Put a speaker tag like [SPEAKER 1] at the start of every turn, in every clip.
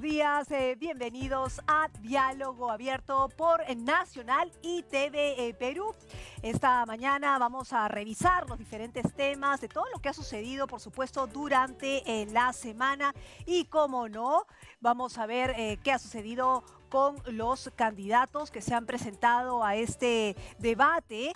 [SPEAKER 1] días, bienvenidos a Diálogo Abierto por Nacional y TV Perú. Esta mañana vamos a revisar los diferentes temas de todo lo que ha sucedido, por supuesto, durante la semana y, como no, vamos a ver qué ha sucedido con los candidatos que se han presentado a este debate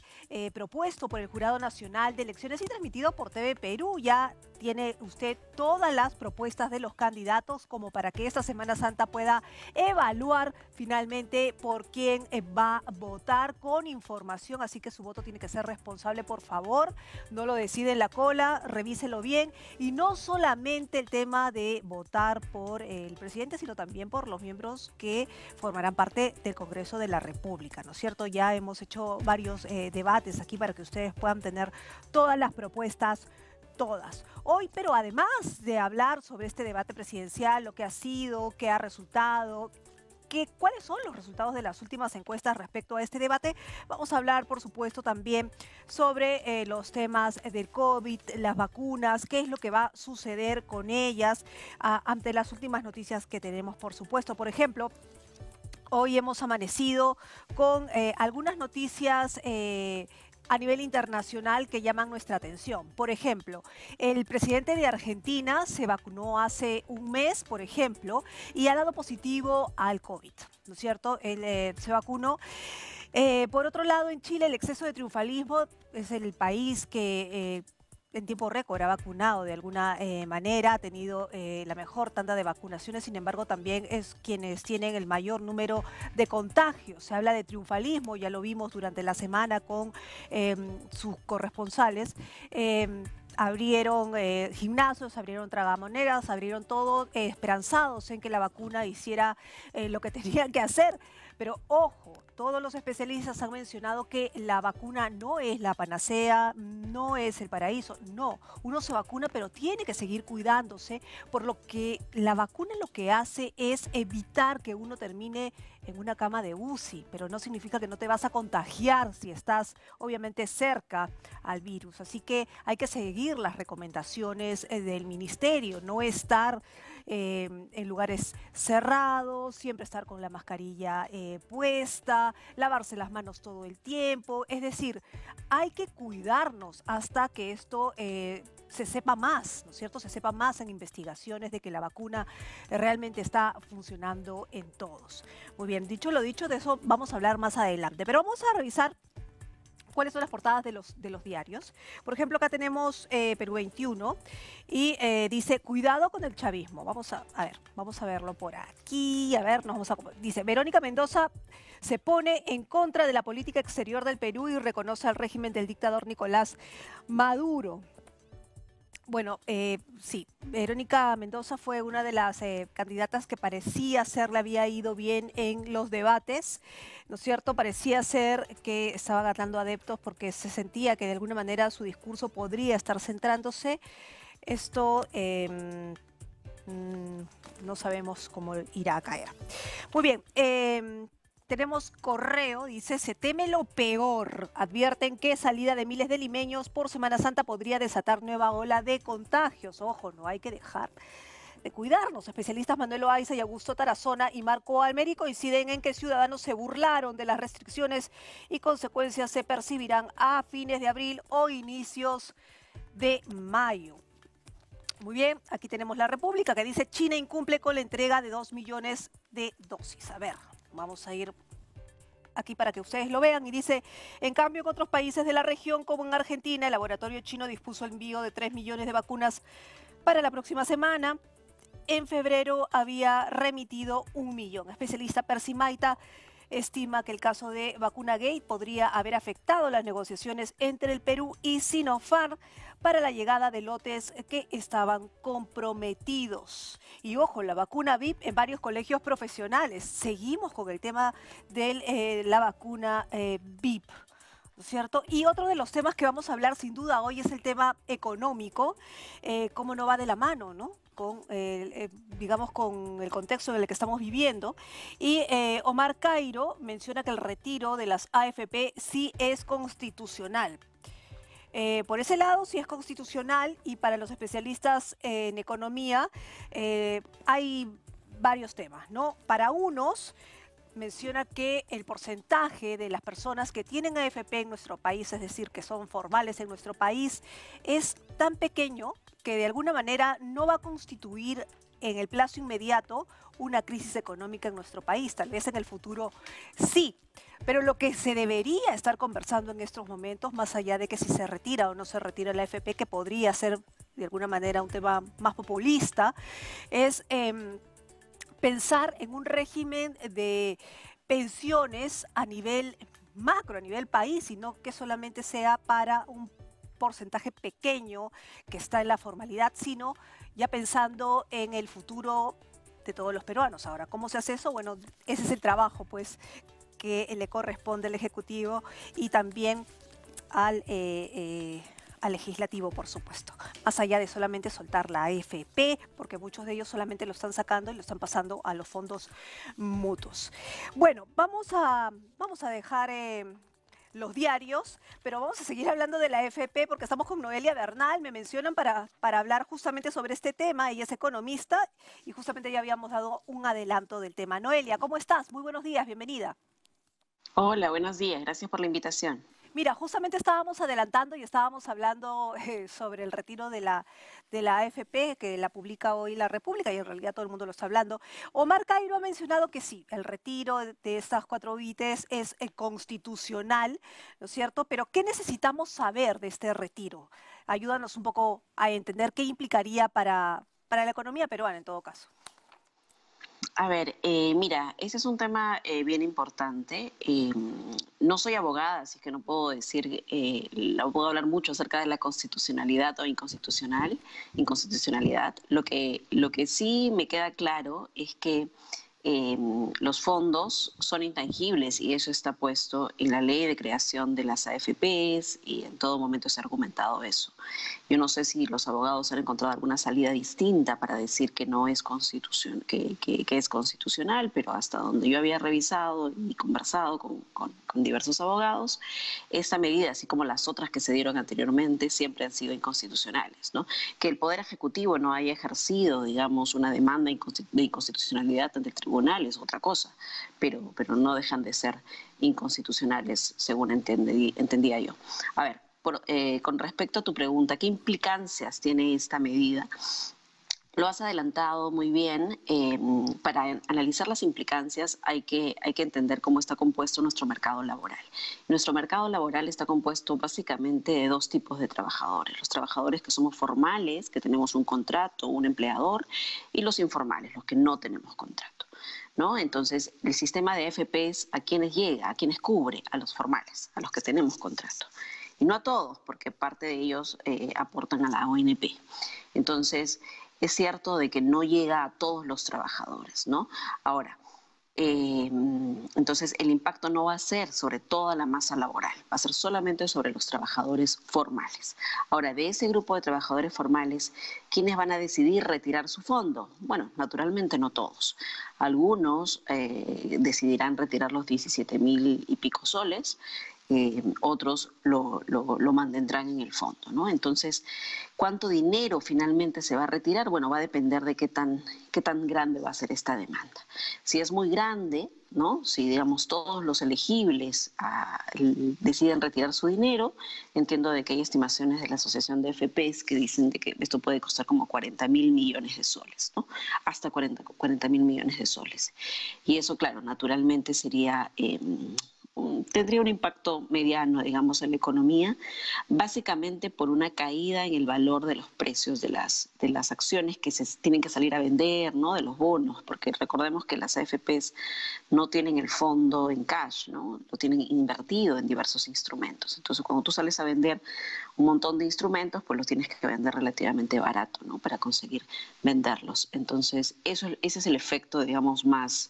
[SPEAKER 1] propuesto por el Jurado Nacional de Elecciones y transmitido por TV Perú. Ya tiene usted todas las propuestas de los candidatos como para que esta Semana Santa pueda evaluar finalmente por quién va a votar con información. Así que su voto tiene que ser responsable, por favor. No lo decide en la cola, revíselo bien. Y no solamente el tema de votar por el presidente, sino también por los miembros que formarán parte del Congreso de la República, ¿no es cierto? Ya hemos hecho varios debates aquí para que ustedes puedan tener todas las propuestas, todas. Hoy, pero además de hablar sobre este debate presidencial, lo que ha sido, qué ha resultado, cuáles son los resultados de las últimas encuestas respecto a este debate, vamos a hablar, por supuesto, también sobre los temas del COVID, las vacunas, qué es lo que va a suceder con ellas ante las últimas noticias que tenemos, por supuesto. Por ejemplo, hoy hemos amanecido con algunas noticias a nivel internacional que llaman nuestra atención. Por ejemplo, el presidente de Argentina se vacunó hace un mes, por ejemplo, y ha dado positivo al COVID, ¿no es cierto? Él se vacunó. Por otro lado, en Chile el exceso de triunfalismo es el país que en tiempo récord ha vacunado de alguna manera, ha tenido la mejor tanda de vacunaciones. Sin embargo, también es quienes tienen el mayor número de contagios. Se habla de triunfalismo, ya lo vimos durante la semana con sus corresponsales. Abrieron gimnasios, abrieron tragamoneras, abrieron todo esperanzados en que la vacuna hiciera lo que tenía que hacer. Pero ojo, todos los especialistas han mencionado que la vacuna no es la panacea, no es el paraíso. No, uno se vacuna, pero tiene que seguir cuidándose, por lo que la vacuna lo que hace es evitar que uno termine en una cama de UCI, pero no significa que no te vas a contagiar si estás obviamente cerca al virus. Así que hay que seguir las recomendaciones del ministerio, no estar en lugares cerrados, siempre estar con la mascarilla puesta, lavarse las manos todo el tiempo. Es decir, hay que cuidarnos hasta que esto se sepa más, ¿no es cierto? Se sepa más en investigaciones de que la vacuna realmente está funcionando en todos. Muy bien, dicho lo dicho, de eso vamos a hablar más adelante. Pero vamos a revisar cuáles son las portadas de los diarios. Por ejemplo, acá tenemos Perú 21 y dice, cuidado con el chavismo. Vamos a ver, vamos a verlo por aquí. A ver, dice, Verónica Mendoza se pone en contra de la política exterior del Perú y reconoce al régimen del dictador Nicolás Maduro. Bueno, sí, Verónica Mendoza fue una de las candidatas que parecía ser, le había ido bien en los debates, ¿no es cierto? Parecía ser que estaba ganando adeptos porque se sentía que de alguna manera su discurso podría estar centrándose. Esto no sabemos cómo irá a caer. Muy bien. Tenemos correo, dice, se teme lo peor. Advierten que salida de miles de limeños por Semana Santa podría desatar nueva ola de contagios. Ojo, no hay que dejar de cuidarnos. Especialistas Manuel Loaiza y Augusto Tarazona y Marco Almeri coinciden en que ciudadanos se burlaron de las restricciones y consecuencias se percibirán a fines de abril o inicios de mayo. Muy bien, aquí tenemos La República que dice China incumple con la entrega de 2 millones de dosis. A ver, vamos a ir aquí para que ustedes lo vean. Y dice, en cambio, en otros países de la región, como en Argentina, el laboratorio chino dispuso el envío de 3 millones de vacunas para la próxima semana. En febrero había remitido 1 millón. Especialista Percy Maita estima que el caso de Vacunagate podría haber afectado las negociaciones entre el Perú y Sinopharm para la llegada de lotes que estaban comprometidos. Y ojo, la vacuna VIP en varios colegios profesionales. Seguimos con el tema de la vacuna VIP, ¿no es cierto? Y otro de los temas que vamos a hablar sin duda hoy es el tema económico, cómo no va de la mano, ¿no? Con, digamos, con el contexto en el que estamos viviendo. Y Omar Cairo menciona que el retiro de las AFP sí es constitucional. Por ese lado, sí es constitucional, y para los especialistas en economía hay varios temas, ¿no? Para unos, menciona que el porcentaje de las personas que tienen AFP en nuestro país, es decir, que son formales en nuestro país, es tan pequeño que de alguna manera no va a constituir en el plazo inmediato una crisis económica en nuestro país. Tal vez en el futuro sí. Pero lo que se debería estar conversando en estos momentos, más allá de que si se retira o no se retira la AFP, que podría ser de alguna manera un tema más populista, es pensar en un régimen de pensiones a nivel macro, a nivel país, y no que solamente sea para un porcentaje pequeño que está en la formalidad, sino ya pensando en el futuro de todos los peruanos. Ahora, ¿cómo se hace eso? Bueno, ese es el trabajo, pues, que le corresponde al Ejecutivo y también al legislativo, por supuesto. Más allá de solamente soltar la AFP, porque muchos de ellos solamente lo están sacando y lo están pasando a los fondos mutuos. Bueno, vamos a dejar los diarios, pero vamos a seguir hablando de la AFP porque estamos con Noelia Bernal, me mencionan para hablar justamente sobre este tema. Ella es economista y justamente ya habíamos dado un adelanto del tema. Noelia, ¿cómo estás? Muy buenos días, bienvenida.
[SPEAKER 2] Hola, buenos días. Gracias por la invitación.
[SPEAKER 1] Mira, justamente estábamos adelantando y estábamos hablando sobre el retiro de la AFP, que la publica hoy La República, y en realidad todo el mundo lo está hablando. Omar Cairo ha mencionado que sí, el retiro de estas 4 UITs es constitucional, ¿no es cierto? Pero ¿qué necesitamos saber de este retiro? Ayúdanos un poco a entender qué implicaría para la economía peruana en todo caso.
[SPEAKER 2] A ver, mira, ese es un tema bien importante. No soy abogada, así que no puedo decir, no puedo hablar mucho acerca de la constitucionalidad o inconstitucionalidad. Lo que sí me queda claro es que eh, los fondos son intangibles y eso está puesto en la ley de creación de las AFPs y en todo momento se ha argumentado eso. Yo no sé si los abogados han encontrado alguna salida distinta para decir que no es que es constitucional, pero hasta donde yo había revisado y conversado con diversos abogados, esta medida, así como las otras que se dieron anteriormente, siempre han sido inconstitucionales, ¿no? Que el Poder Ejecutivo no haya ejercido, digamos, una demanda de inconstitucionalidad ante el tribunal es otra cosa, pero no dejan de ser inconstitucionales, según entendía yo. A ver, con respecto a tu pregunta, ¿qué implicancias tiene esta medida? Lo has adelantado muy bien. Para analizar las implicancias hay que entender cómo está compuesto nuestro mercado laboral. Nuestro mercado laboral está compuesto básicamente de dos tipos de trabajadores. Los trabajadores que somos formales, que tenemos un contrato, un empleador, y los informales, los que no tenemos contrato, ¿no? Entonces, el sistema de AFPs, ¿a quiénes llega? ¿A quiénes cubre? A los formales, a los que tenemos contrato. Y no a todos, porque parte de ellos aportan a la ONP. Entonces, es cierto de que no llega a todos los trabajadores, ¿no? Ahora, entonces el impacto no va a ser sobre toda la masa laboral, va a ser solamente sobre los trabajadores formales. Ahora, de ese grupo de trabajadores formales, ¿quiénes van a decidir retirar su fondo? Bueno, naturalmente no todos. Algunos decidirán retirar los 17.000 y pico soles, otros lo mantendrán en el fondo, ¿no? Entonces, ¿cuánto dinero finalmente se va a retirar? Bueno, va a depender de qué tan grande va a ser esta demanda. Si es muy grande, ¿no? Si, digamos, todos los elegibles deciden retirar su dinero, entiendo de que hay estimaciones de la Asociación de FPs que dicen de que esto puede costar como 40.000 millones de soles, ¿no? Hasta 40.000 millones de soles. Y eso, claro, naturalmente sería tendría un impacto mediano, digamos, en la economía, básicamente por una caída en el valor de los precios de las acciones que se tienen que salir a vender, ¿no? De los bonos, porque recordemos que las AFPs no tienen el fondo en cash, ¿no? Lo tienen invertido en diversos instrumentos. Entonces, cuando tú sales a vender un montón de instrumentos, pues los tienes que vender relativamente barato, ¿no? Para conseguir venderlos. Entonces, ese es el efecto, digamos, más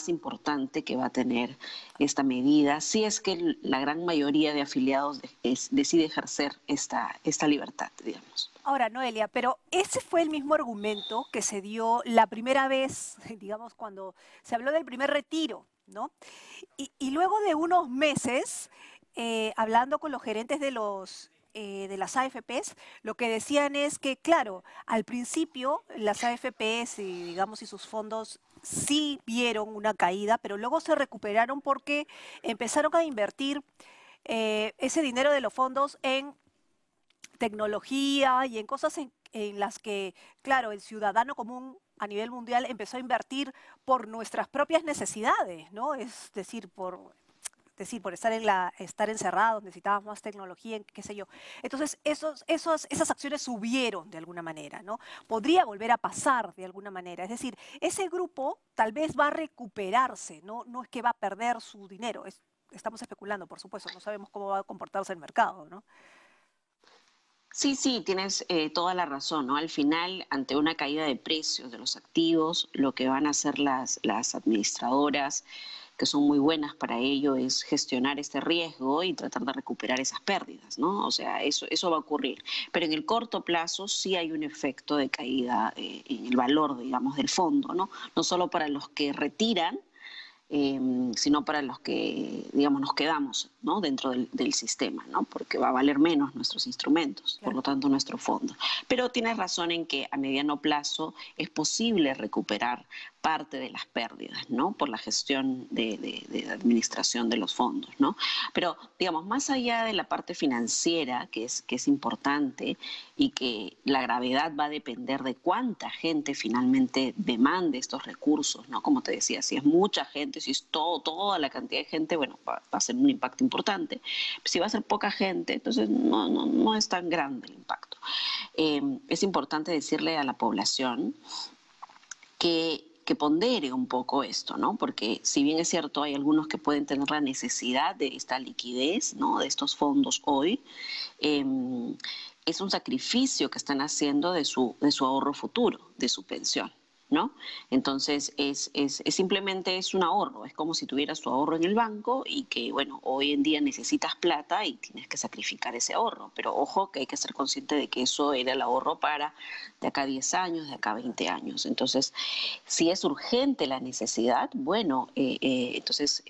[SPEAKER 2] importante que va a tener esta medida, si es que la gran mayoría de afiliados decide ejercer esta libertad, digamos.
[SPEAKER 1] Ahora, Noelia, pero ese fue el mismo argumento que se dio la primera vez, digamos, cuando se habló del primer retiro, ¿no? Y luego de unos meses, hablando con los gerentes de las AFPs, lo que decían es que, claro, al principio las AFPs y, digamos, y sus fondos sí vieron una caída, pero luego se recuperaron porque empezaron a invertir ese dinero de los fondos en tecnología y en cosas en las que, claro, el ciudadano común a nivel mundial empezó a invertir por nuestras propias necesidades, ¿no? Es decir, por estar encerrados, necesitábamos más tecnología, qué sé yo. Entonces, esas acciones subieron de alguna manera, ¿no? Podría volver a pasar de alguna manera. Es decir, ese grupo tal vez va a recuperarse, ¿no? No es que va a perder su dinero. Estamos especulando, por supuesto, no sabemos cómo va a comportarse el mercado, ¿no?
[SPEAKER 2] Sí, sí, tienes toda la razón, ¿no? Al final, ante una caída de precios de los activos, lo que van a hacer las administradoras, que son muy buenas para ello, es gestionar este riesgo y tratar de recuperar esas pérdidas, ¿no? O sea, eso va a ocurrir. Pero en el corto plazo sí hay un efecto de caída en el valor, digamos, del fondo, ¿no? No solo para los que retiran, sino para los que, digamos, nos quedamos, ¿no? Dentro del sistema, ¿no? Porque va a valer menos nuestros instrumentos, por
[SPEAKER 1] Claro.
[SPEAKER 2] lo tanto nuestro fondo. Pero tienes razón en que a mediano plazo es posible recuperar parte de las pérdidas, ¿no? Por la gestión de administración de los fondos, ¿no? Pero, digamos, más allá de la parte financiera, que es importante y que la gravedad va a depender de cuánta gente finalmente demande estos recursos, ¿no? Como te decía, si es mucha gente, si es toda la cantidad de gente, bueno, va a ser un impacto importante. Si va a ser poca gente, entonces no es tan grande el impacto. Es importante decirle a la población que pondere un poco esto, ¿no? Porque si bien es cierto, hay algunos que pueden tener la necesidad de esta liquidez, ¿no? De estos fondos hoy, eh, es un sacrificio que están haciendo de su ahorro futuro, de su pensión, ¿no? Entonces, simplemente es un ahorro, es como si tuvieras tu ahorro en el banco y que, bueno, hoy en día necesitas plata y tienes que sacrificar ese ahorro, pero ojo que hay que ser consciente de que eso era el ahorro para de acá a 10 años, de acá a 20 años. Entonces, si es urgente la necesidad, bueno, entonces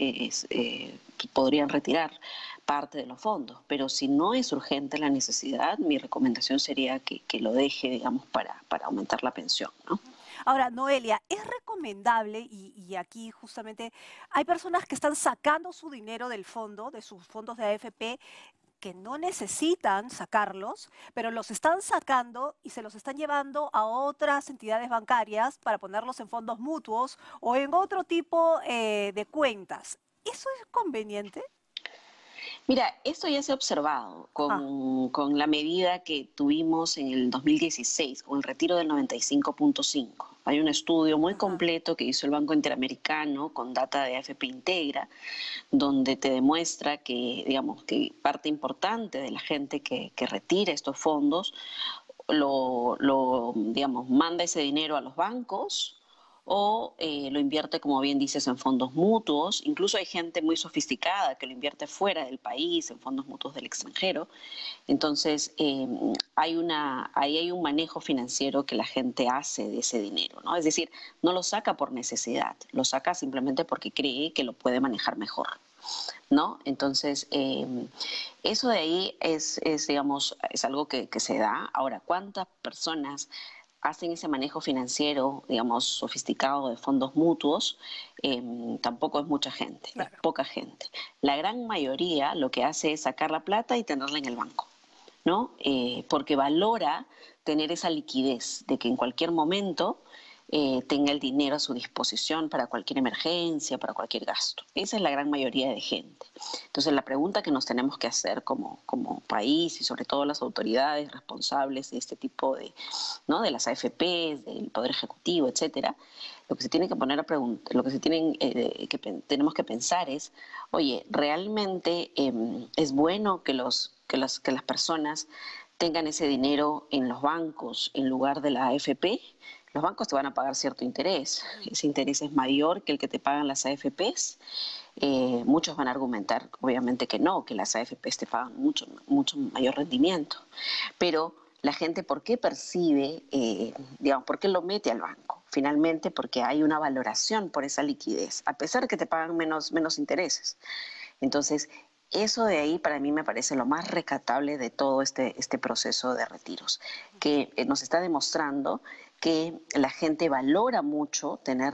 [SPEAKER 2] podrían retirar parte de los fondos, pero si no es urgente la necesidad, mi recomendación sería que lo deje, digamos, para aumentar la pensión, ¿no?
[SPEAKER 1] Ahora, Noelia, es recomendable, y aquí justamente hay personas que están sacando su dinero del fondo, de sus fondos de AFP, que no necesitan sacarlos, pero los están sacando y se los están llevando a otras entidades bancarias para ponerlos en fondos mutuos o en otro tipo de cuentas. ¿Eso es conveniente?
[SPEAKER 2] Mira, esto ya se ha observado
[SPEAKER 1] Ajá,
[SPEAKER 2] con la medida que tuvimos en el 2016, con el retiro del 95.5. Hay un estudio muy
[SPEAKER 1] ajá.
[SPEAKER 2] completo que hizo el Banco Interamericano con data de AFP Integra, donde te demuestra que, digamos, que parte importante de la gente que retira estos fondos digamos, manda ese dinero a los bancos o lo invierte, como bien dices, en fondos mutuos. Incluso hay gente muy sofisticada que lo invierte fuera del país, en fondos mutuos del extranjero. Entonces, ahí hay un manejo financiero que la gente hace de ese dinero, ¿no? Es decir, no lo saca por necesidad, lo saca simplemente porque cree que lo puede manejar mejor, ¿no? Entonces, eso de ahí digamos, es algo que se da. Ahora, ¿cuántas personas hacen ese manejo financiero, digamos, sofisticado de fondos mutuos? Tampoco es mucha gente, es
[SPEAKER 1] Claro.
[SPEAKER 2] poca gente. La gran mayoría lo que hace es sacar la plata y tenerla en el banco, ¿no? Porque valora tener esa liquidez de que en cualquier momento tenga el dinero a su disposición para cualquier emergencia, para cualquier gasto. Esa es la gran mayoría de gente. Entonces, la pregunta que nos tenemos que hacer como país y sobre todo las autoridades responsables de este tipo de, ¿no? De las AFPs, del Poder Ejecutivo, etcétera, lo que se tiene que poner a preguntar, lo que se tienen, tenemos que pensar es, oye, ¿realmente es bueno que las personas tengan ese dinero en los bancos en lugar de la AFP? Los bancos te van a pagar cierto interés.
[SPEAKER 1] Ujú.
[SPEAKER 2] Ese interés es mayor que el que te pagan las AFPs. Muchos van a argumentar, obviamente, que no, que las AFPs te pagan mucho mayor rendimiento. Pero la gente, ¿por qué percibe, digamos, por qué lo mete al banco? Finalmente, porque hay una valoración por esa liquidez, a pesar de que te pagan menos intereses. Entonces, eso de ahí para mí me parece lo más rescatable de todo este proceso de retiros, que nos está demostrando que la gente valora mucho tener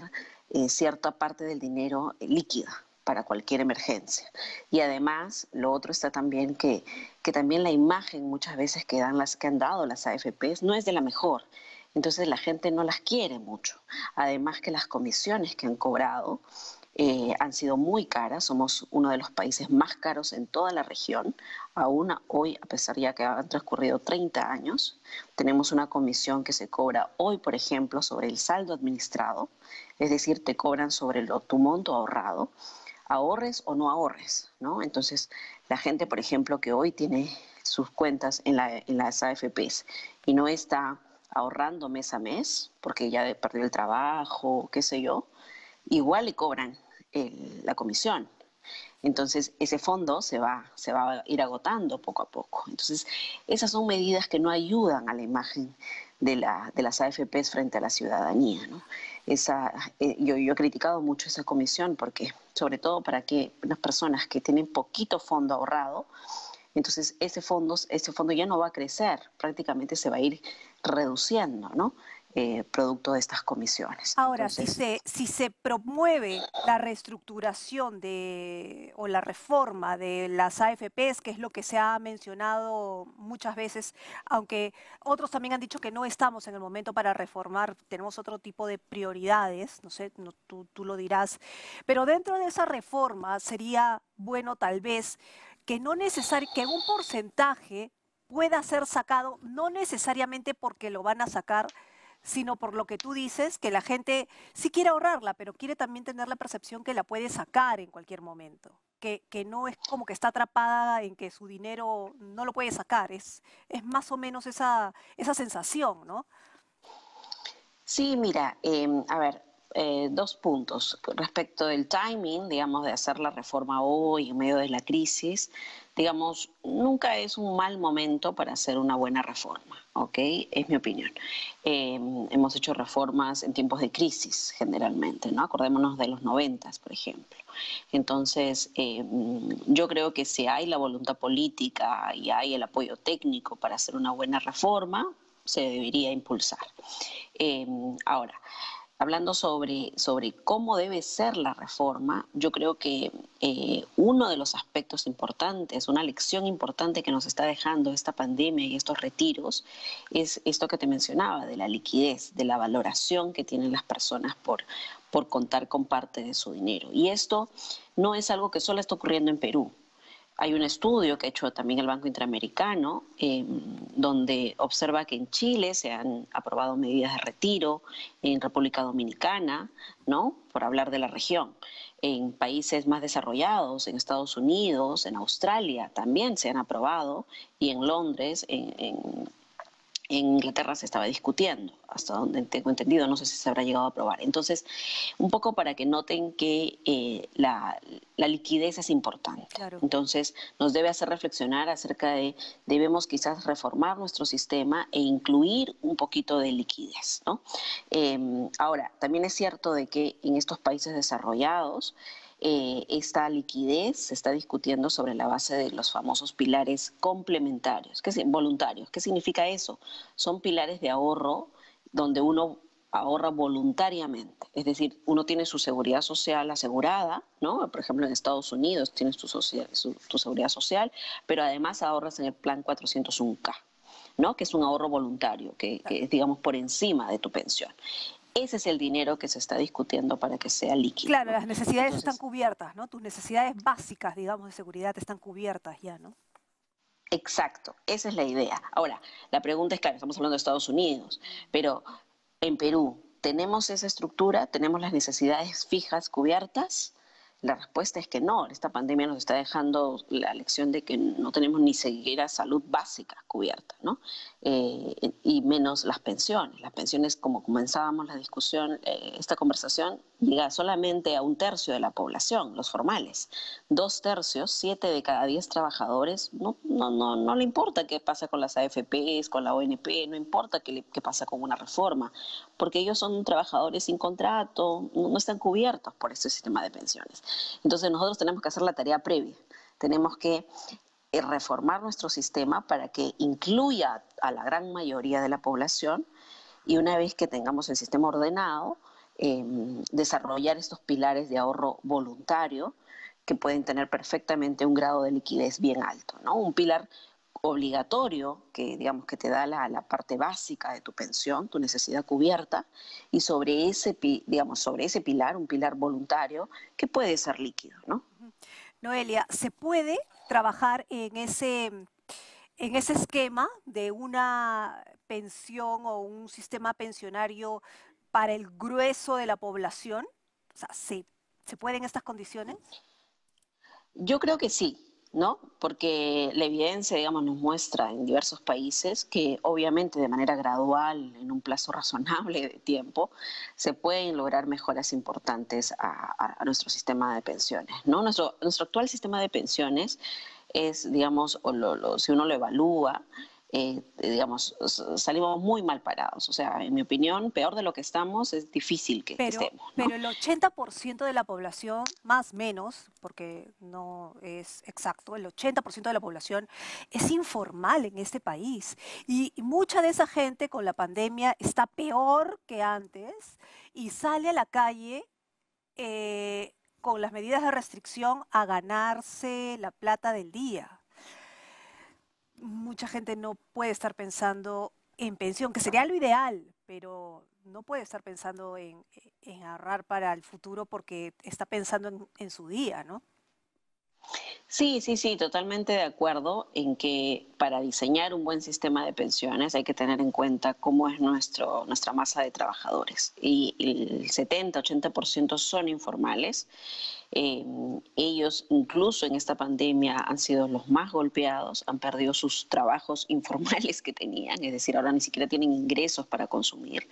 [SPEAKER 2] cierta parte del dinero líquida para cualquier emergencia. Y además, lo otro está también que también la imagen muchas veces que han dado las AFPs no es de la mejor. Entonces la gente no las quiere mucho. Además que las comisiones que han cobrado han sido muy caras. Somos uno de los países más caros en toda la región. Aún hoy, a pesar ya que han transcurrido 30 años, tenemos una comisión que se cobra hoy, por ejemplo, sobre el saldo administrado. Es decir, te cobran sobre tu monto ahorrado, ahorres o no ahorres, ¿no? Entonces, la gente, por ejemplo, que hoy tiene sus cuentas en las AFPs y no está ahorrando mes a mes, porque ya perdió el trabajo, qué sé yo, igual le cobran la comisión. Entonces, ese fondo se va a ir agotando poco a poco. Entonces, esas son medidas que no ayudan a la imagen de las AFPs frente a la ciudadanía, ¿no? Yo he criticado mucho esa comisión porque, sobre todo para que las personas que tienen poquito fondo ahorrado, entonces ese fondo ya no va a crecer, prácticamente se va a ir reduciendo, ¿no? Producto de estas comisiones.
[SPEAKER 1] Ahora,
[SPEAKER 2] Entonces,
[SPEAKER 1] si se promueve la reestructuración o la reforma de las AFPs, que es lo que se ha mencionado muchas veces, aunque otros también han dicho que no estamos en el momento para reformar, tenemos otro tipo de prioridades, no sé, tú lo dirás, pero dentro de esa reforma sería bueno tal vez que que un porcentaje pueda ser sacado, no necesariamente porque lo van a sacar, sino por lo que tú dices, que la gente sí quiere ahorrarla, pero quiere también tener la percepción que la puede sacar en cualquier momento, que no es como que está atrapada en que su dinero no lo puede sacar, es más o menos esa sensación, ¿no?
[SPEAKER 2] sí, mira, a ver, dos puntos. Respecto del timing, digamos, de hacer la reforma hoy, en medio de la crisis, digamos, nunca es un mal momento para hacer una buena reforma, ¿ok? Es mi opinión. Hemos hecho reformas en tiempos de crisis, generalmente, ¿no? Acordémonos de los 90, por ejemplo. Entonces, yo creo que si hay la voluntad política y hay el apoyo técnico para hacer una buena reforma, se debería impulsar. Eh, Ahora, hablando sobre cómo debe ser la reforma, yo creo que uno de los aspectos importantes, una lección importante que nos está dejando esta pandemia y estos retiros, es esto que te mencionaba, de la liquidez, de la valoración que tienen las personas por contar con parte de su dinero. Y esto no es algo que solo está ocurriendo en Perú. Hay un estudio que ha hecho también el Banco Interamericano, donde observa que en Chile se han aprobado medidas de retiro, en República Dominicana, ¿no? Por hablar de la región. En países más desarrollados, en Estados Unidos, en Australia también se han aprobado, y en Londres, en Inglaterra se estaba discutiendo, hasta donde tengo entendido, no sé si se habrá llegado a aprobar. Entonces, un poco para que noten que la liquidez es importante.
[SPEAKER 1] Claro.
[SPEAKER 2] Entonces, nos debe hacer reflexionar acerca de, debemos quizás reformar nuestro sistema e incluir un poquito de liquidez, ¿no? Ahora, también es cierto de que en estos países desarrollados, esta liquidez se está discutiendo sobre la base de los famosos pilares complementarios, voluntarios. ¿Qué significa eso? Son pilares de ahorro donde uno ahorra voluntariamente, es decir, uno tiene su seguridad social asegurada, ¿no? Por ejemplo, en Estados Unidos tienes tu seguridad social, pero además ahorras en el plan 401K, ¿no? Que es un ahorro voluntario, que es, digamos, por encima de tu pensión. Ese es el dinero que se está discutiendo para que sea líquido,
[SPEAKER 1] Claro,
[SPEAKER 2] ¿no?
[SPEAKER 1] las necesidades están
[SPEAKER 2] Entonces,
[SPEAKER 1] cubiertas, ¿no? Tus necesidades básicas, digamos, de seguridad están cubiertas ya, ¿no?
[SPEAKER 2] exacto, esa es la idea. Ahora, la pregunta es, claro, estamos hablando de Estados Unidos, pero en Perú, ¿tenemos esa estructura? ¿Tenemos las necesidades fijas cubiertas? La respuesta es que no. Esta pandemia nos está dejando la lección de que no tenemos ni siquiera salud básica cubierta, ¿no? Y menos las pensiones. Las pensiones, como comenzábamos la discusión, esta conversación, llega solamente a 1/3 de la población, los formales. 2/3, 7 de cada 10 trabajadores, no le importa qué pasa con las AFPs, con la ONP, no importa qué pasa con una reforma, porque ellos son trabajadores sin contrato, no están cubiertos por este sistema de pensiones. Entonces nosotros tenemos que hacer la tarea previa, tenemos que reformar nuestro sistema para que incluya a la gran mayoría de la población, y una vez que tengamos el sistema ordenado, desarrollar estos pilares de ahorro voluntario que pueden tener perfectamente un grado de liquidez bien alto, ¿no? Un pilar obligatorio que, digamos, que te da la parte básica de tu pensión, tu necesidad cubierta, y sobre ese, digamos, sobre ese pilar, un pilar voluntario que puede ser líquido, ¿no?
[SPEAKER 1] Noelia, ¿se puede trabajar en ese esquema de una pensión o un sistema pensionario para el grueso de la población? O sea, ¿se puede en estas condiciones?
[SPEAKER 2] Yo creo que sí, ¿no? Porque la evidencia, digamos, nos muestra en diversos países que obviamente de manera gradual, en un plazo razonable de tiempo, se pueden lograr mejoras importantes a nuestro sistema de pensiones, ¿no? Nuestro actual sistema de pensiones es, digamos, si uno lo evalúa, digamos, salimos muy mal parados. O sea, en mi opinión, peor de lo que estamos, es difícil que estemos, ¿no?
[SPEAKER 1] Pero el 80% de la población, más o menos, porque no es exacto, el 80% de la población es informal en este país. Y mucha de esa gente con la pandemia está peor que antes y sale a la calle con las medidas de restricción a ganarse la plata del día. Mucha gente no puede estar pensando en pensión, que sería lo ideal, pero no puede estar pensando en ahorrar para el futuro porque está pensando en su día, ¿no?
[SPEAKER 2] Sí, sí, sí, totalmente de acuerdo en que para diseñar un buen sistema de pensiones hay que tener en cuenta cómo es nuestra masa de trabajadores. Y el 70-80% son informales. Eh, Ellos, incluso en esta pandemia, han sido los más golpeados, han perdido sus trabajos informales que tenían, es decir, ahora ni siquiera tienen ingresos para consumir.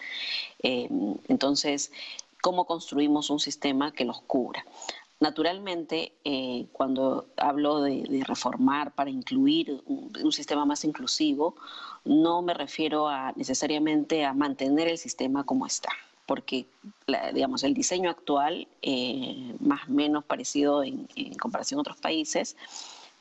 [SPEAKER 2] Eh, entonces, ¿cómo construimos un sistema que los cubra? Naturalmente, cuando hablo de reformar para incluir un sistema más inclusivo, no me refiero necesariamente a mantener el sistema como está, porque digamos, el diseño actual, más o menos parecido en comparación a otros países,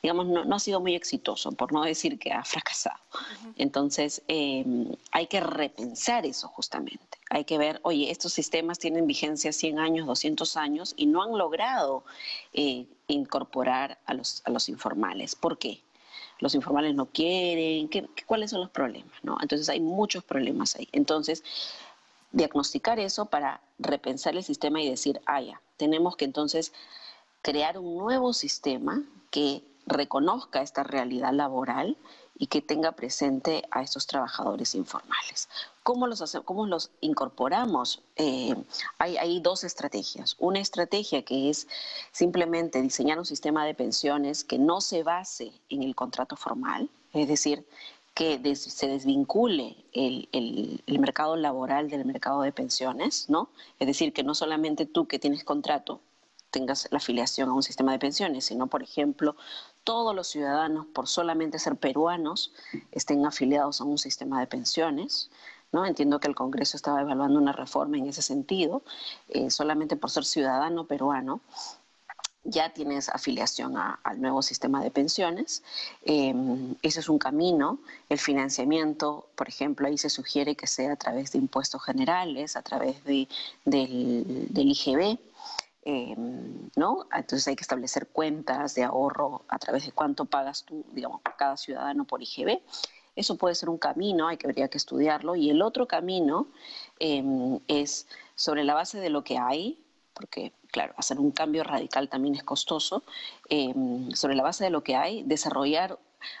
[SPEAKER 2] digamos, no ha sido muy exitoso, por no decir que ha fracasado.
[SPEAKER 1] Ujú.
[SPEAKER 2] Entonces, hay que repensar eso justamente. Hay que ver, oye, estos sistemas tienen vigencia 100 años, 200 años y no han logrado incorporar a los informales. ¿Por qué? Los informales no quieren, ¿cuáles son los problemas? ¿No? Entonces, hay muchos problemas ahí. Entonces, diagnosticar eso para repensar el sistema y decir, ya, tenemos que entonces crear un nuevo sistema que reconozca esta realidad laboral y que tenga presente a estos trabajadores informales. ¿Cómo los incorporamos? Hay dos estrategias. Una estrategia que es simplemente diseñar un sistema de pensiones que no se base en el contrato formal, es decir, que se desvincule el mercado laboral del mercado de pensiones, ¿no? Es decir, que no solamente tú que tienes contrato tengas la afiliación a un sistema de pensiones, sino, por ejemplo, todos los ciudadanos, por solamente ser peruanos, estén afiliados a un sistema de pensiones, ¿no? Entiendo que el Congreso estaba evaluando una reforma en ese sentido, solamente por ser ciudadano peruano ya tienes afiliación al nuevo sistema de pensiones. Ese es un camino. El financiamiento, por ejemplo, ahí se sugiere que sea a través de impuestos generales, a través del IGB. ¿No? Entonces hay que establecer cuentas de ahorro a través de cuánto pagas tú, digamos, cada ciudadano por IGB. Eso puede ser un camino, habría que estudiarlo. Y el otro camino es sobre la base de lo que hay, porque, claro, hacer un cambio radical también es costoso, sobre la base de lo que hay, desarrollar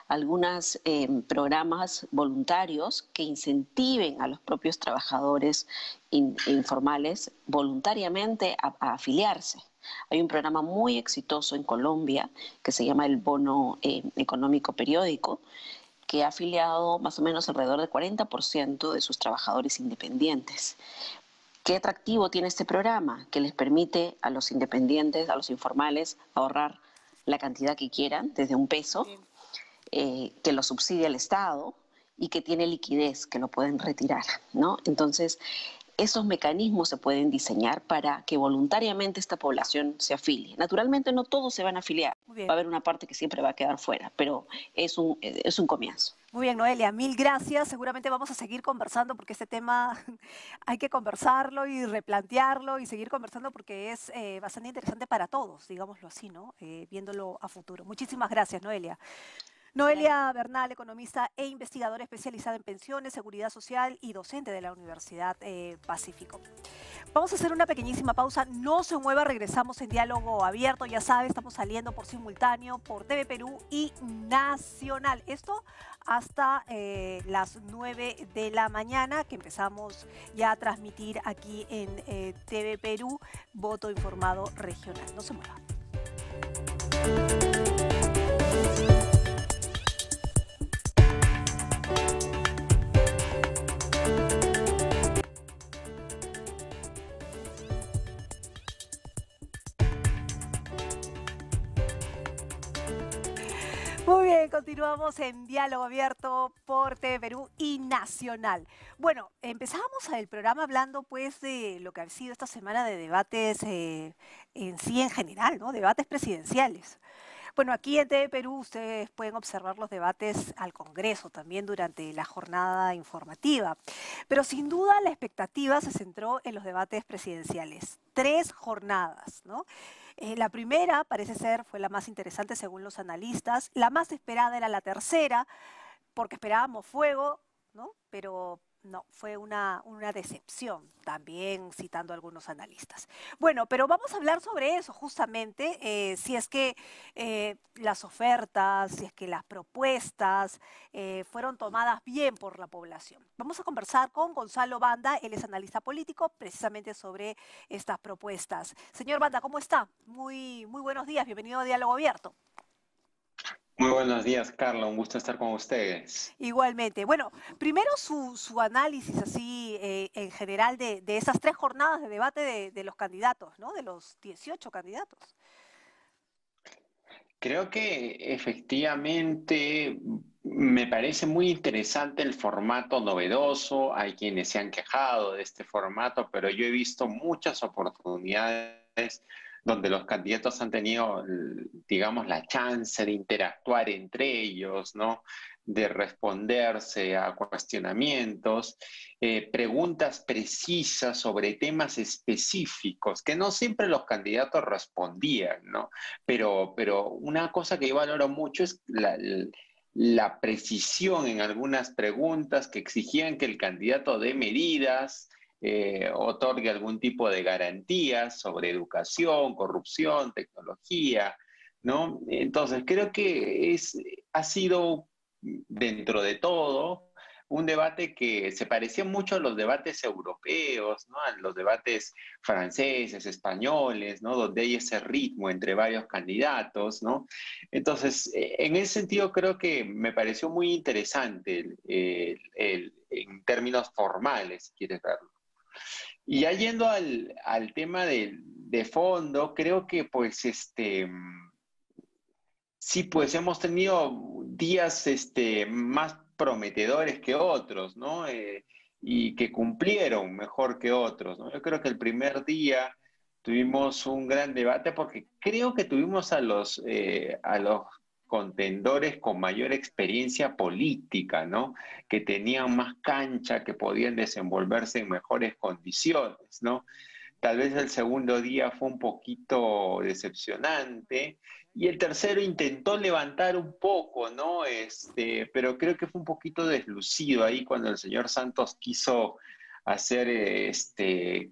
[SPEAKER 2] algunos programas voluntarios que incentiven a los propios trabajadores informales voluntariamente a afiliarse. Hay un programa muy exitoso en Colombia que se llama el Bono Económico Periódico, que ha afiliado más o menos alrededor del 40% de sus trabajadores independientes. ¿Qué atractivo tiene este programa? Que les permite a los independientes, a los informales, ahorrar la cantidad que quieran, desde $1,
[SPEAKER 1] Bien.
[SPEAKER 2] que lo subsidia el Estado y que tiene liquidez, que lo pueden retirar, ¿no? Entonces, esos mecanismos se pueden diseñar para que voluntariamente esta población se afilie. Naturalmente no todos se van a afiliar,
[SPEAKER 1] Muy bien.
[SPEAKER 2] va a haber una parte que siempre va a quedar fuera, pero es un comienzo.
[SPEAKER 1] Muy bien, Noelia, mil gracias. Seguramente vamos a seguir conversando porque este tema hay que conversarlo y replantearlo y seguir conversando porque es bastante interesante para todos, digámoslo así, ¿no? Viéndolo a futuro. Muchísimas gracias, Noelia.
[SPEAKER 2] Gracias.
[SPEAKER 1] Noelia Bernal, economista e investigadora especializada en pensiones, seguridad social y docente de la Universidad Pacífico. Vamos a hacer una pequeñísima pausa. No se mueva, regresamos en diálogo abierto. Ya sabe, estamos saliendo por simultáneo por TV Perú y Nacional. Esto hasta las 9 de la mañana, que empezamos ya a transmitir aquí en TV Perú, Voto Informado Regional. No se mueva. Muy bien, continuamos en diálogo abierto por TV Perú y Nacional. Bueno, empezamos el programa hablando pues de lo que ha sido esta semana de debates en sí en general, ¿no? Debates presidenciales. Bueno, aquí en TV Perú ustedes pueden observar los debates al Congreso también durante la jornada informativa. Pero sin duda la expectativa se centró en los debates presidenciales. 3 jornadas, ¿no? La primera parece ser fue la más interesante según los analistas. La más esperada era la tercera, porque esperábamos fuego, ¿no? Pero no, fue una decepción, también citando a algunos analistas. Bueno, pero vamos a hablar sobre eso justamente, si es que las ofertas, si es que las propuestas fueron tomadas bien por la población. Vamos a conversar con Gonzalo Banda, él es analista político, precisamente sobre estas propuestas. Señor Banda, ¿cómo está? Muy buenos días, bienvenido a Diálogo Abierto.
[SPEAKER 3] Muy buenos días, Carla. Un gusto estar con ustedes.
[SPEAKER 1] Igualmente. Bueno, primero su análisis así en general de esas 3 jornadas de debate de los candidatos, ¿no? De los 18 candidatos.
[SPEAKER 3] Creo que efectivamente me parece muy interesante el formato novedoso. Hay quienes se han quejado de este formato, pero yo he visto muchas oportunidades donde los candidatos han tenido, digamos, la chance de interactuar entre ellos, ¿no? De responderse a cuestionamientos, preguntas precisas sobre temas específicos, que no siempre los candidatos respondían, ¿no? Pero una cosa que yo valoro mucho es la precisión en algunas preguntas que exigían que el candidato dé medidas, otorgue algún tipo de garantías sobre educación, corrupción, tecnología, ¿no? Entonces, creo que ha sido, dentro de todo, un debate que se parecía mucho a los debates europeos, ¿no? A los debates franceses, españoles, ¿no? Donde hay ese ritmo entre varios candidatos, ¿no? Entonces, en ese sentido creo que me pareció muy interesante en términos formales, si quieres verlo. Y ya yendo al tema de fondo, creo que pues sí, pues hemos tenido días más prometedores que otros, ¿no? Y que cumplieron mejor que otros, ¿no? Yo creo que el primer día tuvimos un gran debate porque creo que tuvimos a los contendores con mayor experiencia política, ¿no? Que tenían más cancha, que podían desenvolverse en mejores condiciones, ¿no? Tal vez el segundo día fue un poquito decepcionante y el tercero intentó levantar un poco, ¿no? Pero creo que fue un poquito deslucido ahí cuando el señor Santos quiso hacer,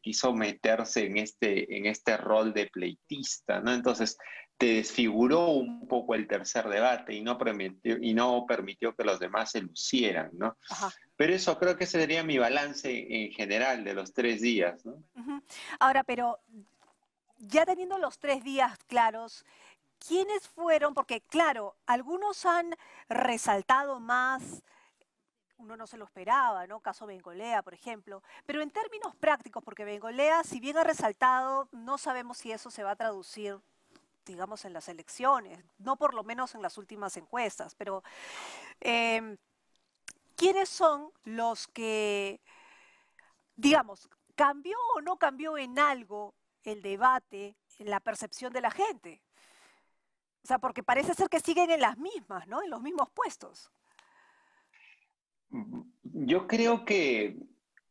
[SPEAKER 3] quiso meterse en este rol de pleitista, ¿no? Entonces te desfiguró un poco el tercer debate y no permitió que los demás se lucieran, ¿no?
[SPEAKER 1] Ajá.
[SPEAKER 3] Pero eso creo que ese sería mi balance en general de los 3 días, ¿no?
[SPEAKER 1] Ujú. Ahora, pero ya teniendo los 3 días claros, ¿quiénes fueron? Porque claro, algunos han resaltado más, uno no se lo esperaba, ¿no? Caso Bengolea, por ejemplo. Pero en términos prácticos, porque Bengolea, si bien ha resaltado, no sabemos si eso se va a traducir, digamos, en las elecciones, no por lo menos en las últimas encuestas, pero eh, ¿quiénes son los que, digamos, cambió o no cambió en algo el debate, en la percepción de la gente? O sea, porque parece ser que siguen en las mismas, ¿no? En los mismos puestos.
[SPEAKER 3] Yo creo que,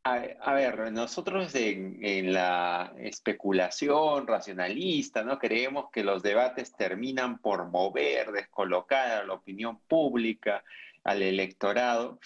[SPEAKER 3] a ver, nosotros en la especulación racionalista, ¿no? Creemos que los debates terminan por mover, descolocar a la opinión pública, al electorado,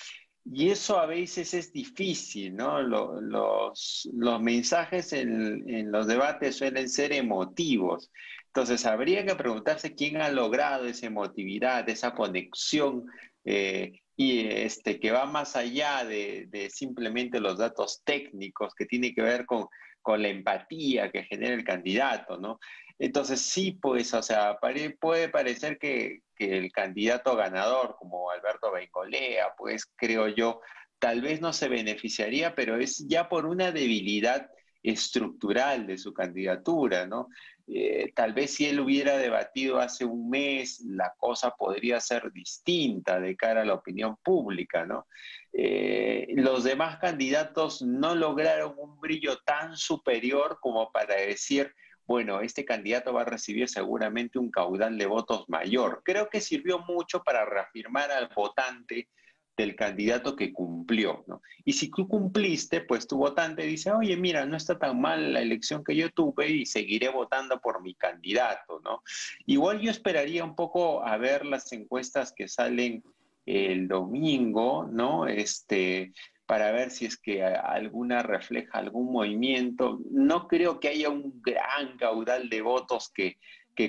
[SPEAKER 3] y eso a veces es difícil, ¿no? Los mensajes en los debates suelen ser emotivos. Entonces, habría que preguntarse quién ha logrado esa emotividad, esa conexión que va más allá de simplemente los datos técnicos, que tiene que ver con la empatía que genera el candidato, ¿no? Entonces sí, pues, o sea, puede parecer que el candidato ganador, como Alberto Bengolea, pues creo yo, tal vez no se beneficiaría, pero es ya por una debilidad estructural de su candidatura, ¿no? Tal vez si él hubiera debatido hace un mes, la cosa podría ser distinta de cara a la opinión pública, ¿no? Los demás candidatos no lograron un brillo tan superior como para decir, bueno, este candidato va a recibir seguramente un caudal de votos mayor. Creo que sirvió mucho para reafirmar al votante del candidato que cumplió, ¿no? Y si tú cumpliste, pues tu votante dice, oye, mira, no está tan mal la elección que yo tuve y seguiré votando por mi candidato, ¿no? Igual yo esperaría un poco a ver las encuestas que salen el domingo, ¿no? Para ver si es que alguna refleja algún movimiento. No creo que haya un gran caudal de votos que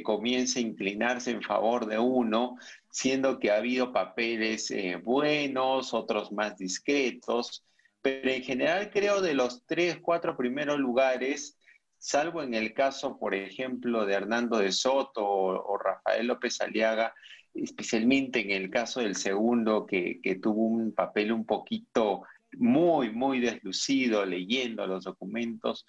[SPEAKER 3] comience a inclinarse en favor de uno, siendo que ha habido papeles buenos, otros más discretos, pero en general creo de los tres, cuatro primeros lugares, salvo en el caso, por ejemplo, de Hernando de Soto o Rafael López Aliaga, especialmente en el caso del segundo, que tuvo un papel un poquito muy deslucido leyendo los documentos,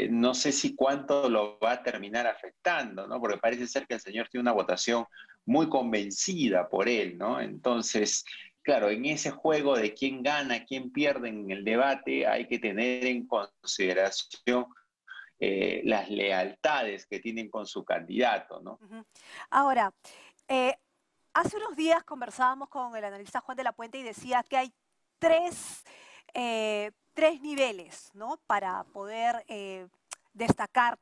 [SPEAKER 3] no sé si cuánto lo va a terminar afectando, ¿no? Porque parece ser que el señor tiene una votación muy convencida por él, ¿no? Entonces, claro, en ese juego de quién gana, quién pierde en el debate, hay que tener en consideración las lealtades que tienen con su candidato, ¿no?
[SPEAKER 1] Ujú. Ahora, eh, hace unos días conversábamos con el analista Juan de la Puente y decía que hay tres, tres niveles, ¿no? Para poder destacar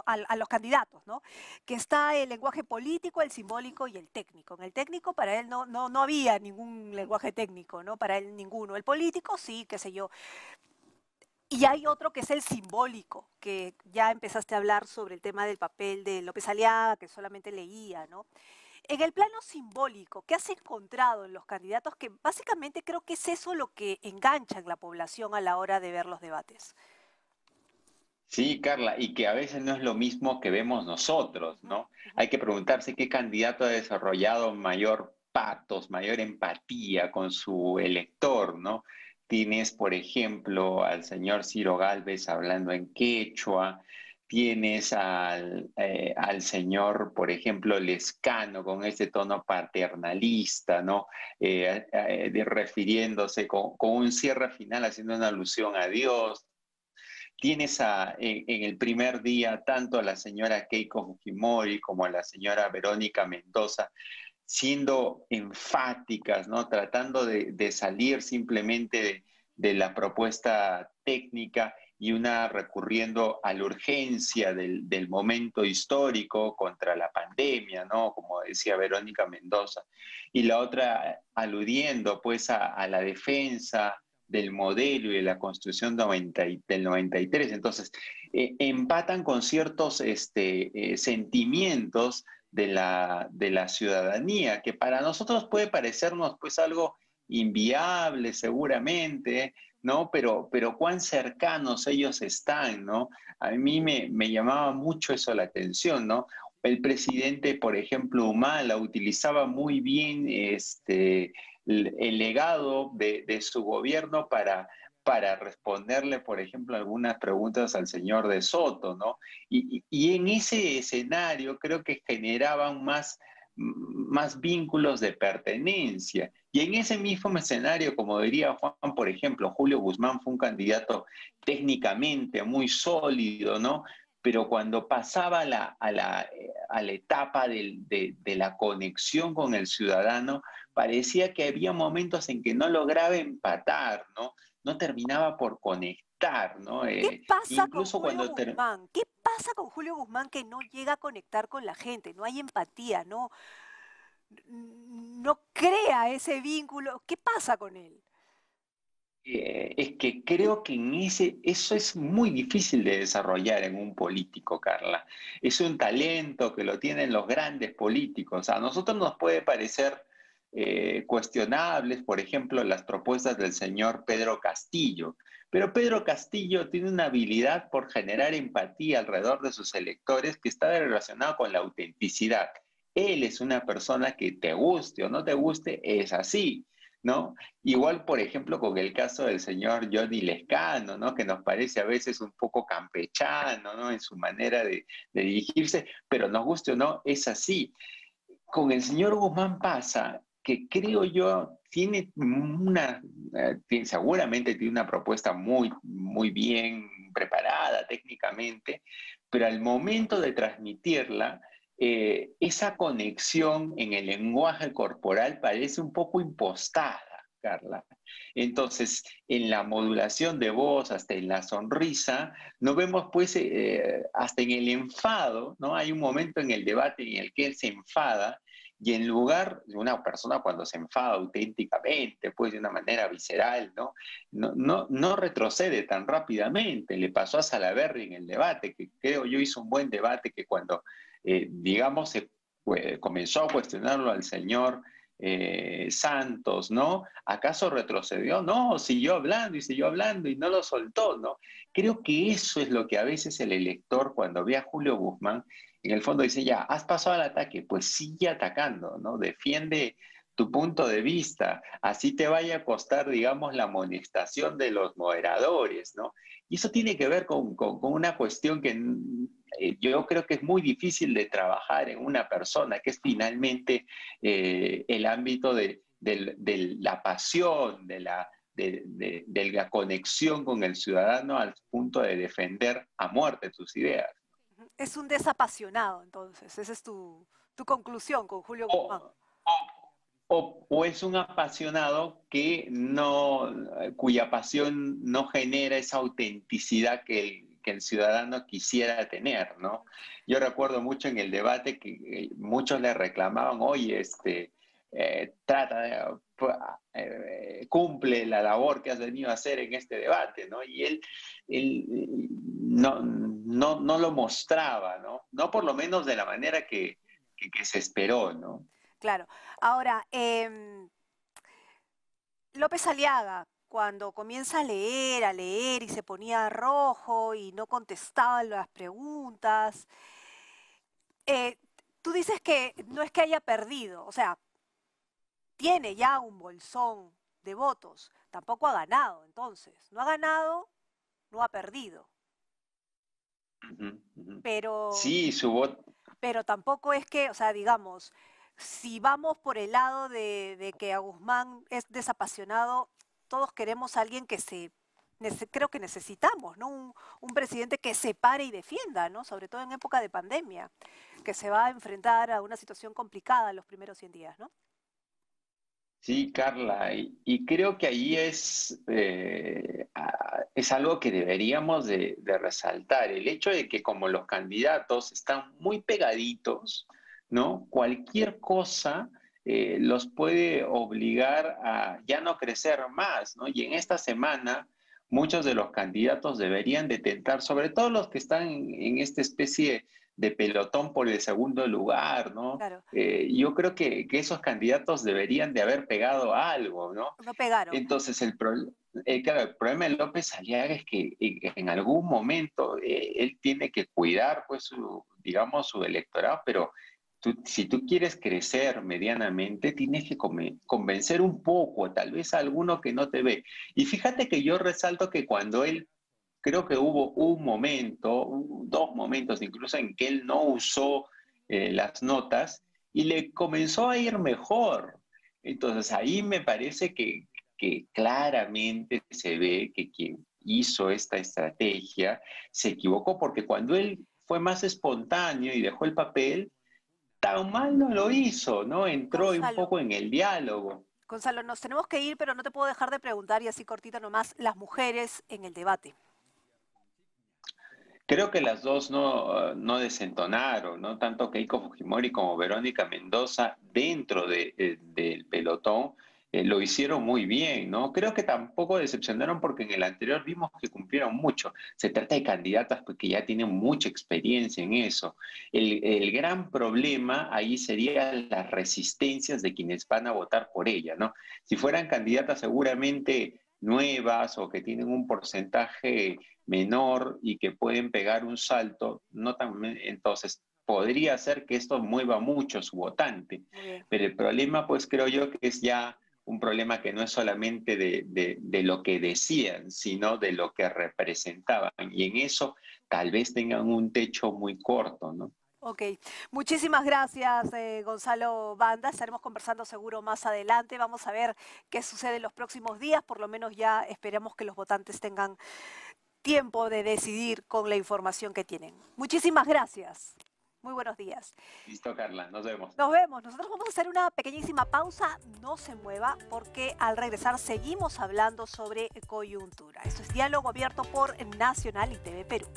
[SPEAKER 1] a los candidatos, ¿no? Que está el lenguaje político, el simbólico y el técnico. En el técnico para él no había ningún lenguaje técnico, ¿no? Para él ninguno. El político sí, qué sé yo. Y hay otro que es el simbólico, que ya empezaste a hablar sobre el tema del papel de López Aliaga, que solamente leía, ¿no? En el plano simbólico, ¿qué has encontrado en los candidatos? Que básicamente creo que es eso lo que engancha en la población a la hora de ver los debates.
[SPEAKER 3] Sí, Carla, y que a veces no es lo mismo que vemos nosotros,
[SPEAKER 1] Ujú,
[SPEAKER 3] ¿no?
[SPEAKER 1] ujú.
[SPEAKER 3] Hay que preguntarse qué candidato ha desarrollado mayor patos, mayor empatía con su elector, ¿no? Tienes, por ejemplo, al señor Ciro Gálvez hablando en quechua, tienes al señor, por ejemplo, Lescano con ese tono paternalista, ¿no? Refiriéndose con un cierre final haciendo una alusión a Dios. Tienes en el primer día tanto a la señora Keiko Fujimori como a la señora Verónica Mendoza siendo enfáticas, ¿no? Tratando de salir simplemente de la propuesta técnica y una recurriendo a la urgencia del momento histórico contra la pandemia, ¿no? Como decía Verónica Mendoza. Y la otra aludiendo pues a la defensa del modelo y de la Constitución del 93. Entonces, empatan con ciertos sentimientos de la ciudadanía, que para nosotros puede parecernos pues algo inviable seguramente, ¿no? Pero cuán cercanos ellos están, ¿no? A mí me llamaba mucho eso la atención, ¿no? El presidente, por ejemplo, Humala, utilizaba muy bien el legado de su gobierno para responderle, por ejemplo, algunas preguntas al señor de Soto, ¿no? Y en ese escenario creo que generaban más vínculos de pertenencia. Y en ese mismo escenario, como diría Juan, por ejemplo, Julio Guzmán fue un candidato técnicamente muy sólido, ¿no? Pero cuando pasaba a la etapa de la conexión con el ciudadano, parecía que había momentos en que no lograba empatar, ¿no? No terminaba por conectar, ¿no?
[SPEAKER 1] ¿Qué pasa con
[SPEAKER 3] Incluso
[SPEAKER 1] Julio
[SPEAKER 3] cuando...
[SPEAKER 1] Guzmán? ¿Qué pasa con Julio Guzmán que no llega a conectar con la gente? No hay empatía, no crea ese vínculo. ¿Qué pasa con él?
[SPEAKER 3] Es que creo que eso es muy difícil de desarrollar en un político, Carla. Es un talento que lo tienen los grandes políticos. A nosotros nos puede parecer cuestionables, por ejemplo, las propuestas del señor Pedro Castillo. Pero Pedro Castillo tiene una habilidad por generar empatía alrededor de sus electores que está relacionado con la autenticidad. Él es una persona que te guste o no te guste, es así, ¿no? Igual, por ejemplo, con el caso del señor Johnny Lescano, ¿no? Que nos parece a veces un poco campechano, ¿no? En su manera de dirigirse, pero nos guste o no, es así. Con el señor Guzmán pasa que creo yo seguramente tiene una propuesta muy, muy bien preparada técnicamente, pero al momento de transmitirla, esa conexión en el lenguaje corporal parece un poco impostada, Carla. Entonces, en la modulación de voz, hasta en la sonrisa, no vemos pues hasta en el enfado, ¿no? Hay un momento en el debate en el que él se enfada y en lugar de una persona cuando se enfada auténticamente, pues de una manera visceral, ¿no? No retrocede tan rápidamente. Le pasó a Salaverry en el debate, que creo yo hizo un buen debate, que cuando, digamos, comenzó a cuestionarlo al señor Santos, ¿no? ¿Acaso retrocedió? No, siguió hablando y no lo soltó, ¿no? Creo que eso es lo que a veces el elector, cuando ve a Julio Guzmán, en el fondo dice, ya, has pasado al ataque, pues sigue atacando, ¿no? Defiende tu punto de vista, así te vaya a costar, digamos, la amonestación de los moderadores, ¿no? Y eso tiene que ver con una cuestión que yo creo que es muy difícil de trabajar en una persona, que es finalmente el ámbito de la pasión, de la conexión con el ciudadano al punto de defender a muerte tus ideas.
[SPEAKER 1] Es un desapasionado, entonces. Esa es tu conclusión con Julio Guzmán.
[SPEAKER 3] O, o es un apasionado que no, cuya pasión no genera esa autenticidad que el ciudadano quisiera tener, ¿no? Yo recuerdo mucho en el debate que muchos le reclamaban, oye, trata de, cumple la labor que has venido a hacer en este debate, ¿no? Y él no lo mostraba, ¿no? No por lo menos de la manera que se esperó, ¿no?
[SPEAKER 1] Claro. Ahora, López Aliaga, cuando comienza a leer y se ponía rojo y no contestaba las preguntas, eh, tú dices que no es que haya perdido, o sea, tiene ya un bolsón de votos, tampoco ha ganado, entonces, no ha ganado, no ha perdido,
[SPEAKER 3] Ujú, ujú.
[SPEAKER 1] pero,
[SPEAKER 3] Sí, su voto.
[SPEAKER 1] pero tampoco es que, o sea, digamos, si vamos por el lado de que a Guzmán es desapasionado, todos queremos a alguien creo que necesitamos, ¿no? Un presidente que se pare y defienda, ¿no? Sobre todo en época de pandemia, que se va a enfrentar a una situación complicada en los primeros 100 días, ¿no?
[SPEAKER 3] Sí, Carla, y creo que ahí es algo que deberíamos de resaltar, el hecho de que como los candidatos están muy pegaditos, ¿no? Cualquier cosa los puede obligar a ya no crecer más, ¿no? Y en esta semana muchos de los candidatos deberían de tentar, sobre todo los que están en esta especie de pelotón por el segundo lugar, ¿no?
[SPEAKER 1] Claro,
[SPEAKER 3] Yo creo que esos candidatos deberían de haber pegado algo, ¿no?
[SPEAKER 1] no pegaron.
[SPEAKER 3] Entonces, claro, el problema de López Aliaga es que en algún momento él tiene que cuidar, pues, digamos, su electorado, pero si tú quieres crecer medianamente, tienes que convencer un poco, tal vez a alguno que no te ve. Y fíjate que yo resalto que cuando él, creo que hubo un momento, dos momentos incluso, en que él no usó las notas y le comenzó a ir mejor. Entonces ahí me parece que claramente se ve que quien hizo esta estrategia se equivocó, porque cuando él fue más espontáneo y dejó el papel, tan mal no lo hizo, ¿no? Entró un
[SPEAKER 1] Gonzalo,
[SPEAKER 3] poco en el diálogo.
[SPEAKER 1] Gonzalo, nos tenemos que ir, pero no te puedo dejar de preguntar, y así cortito nomás, las mujeres en el debate.
[SPEAKER 3] Creo que las dos no desentonaron, ¿no? Tanto Keiko Fujimori como Verónica Mendoza dentro del pelotón lo hicieron muy bien, ¿no? Creo que tampoco decepcionaron porque en el anterior vimos que cumplieron mucho. Se trata de candidatas pues, que ya tienen mucha experiencia en eso. El gran problema ahí sería las resistencias de quienes van a votar por ella, ¿no? Si fueran candidatas seguramente nuevas o que tienen un porcentaje menor y que pueden pegar un salto, no tan, entonces podría ser que esto mueva mucho su votante.
[SPEAKER 1] Muy bien.
[SPEAKER 3] Pero el problema, pues creo yo que es ya un problema que no es solamente de lo que decían, sino de lo que representaban. Y en eso tal vez tengan un techo muy corto, ¿no?
[SPEAKER 1] Ok, muchísimas gracias, Gonzalo Banda. Estaremos conversando seguro más adelante. Vamos a ver qué sucede en los próximos días. Por lo menos ya esperamos que los votantes tengan tiempo de decidir con la información que tienen. Muchísimas gracias. Muy buenos días.
[SPEAKER 3] Listo, Carla, nos vemos.
[SPEAKER 1] Nos vemos. Nosotros vamos a hacer una pequeñísima pausa. No se mueva porque al regresar seguimos hablando sobre coyuntura. Esto es Diálogo Abierto por Nacional y TV Perú.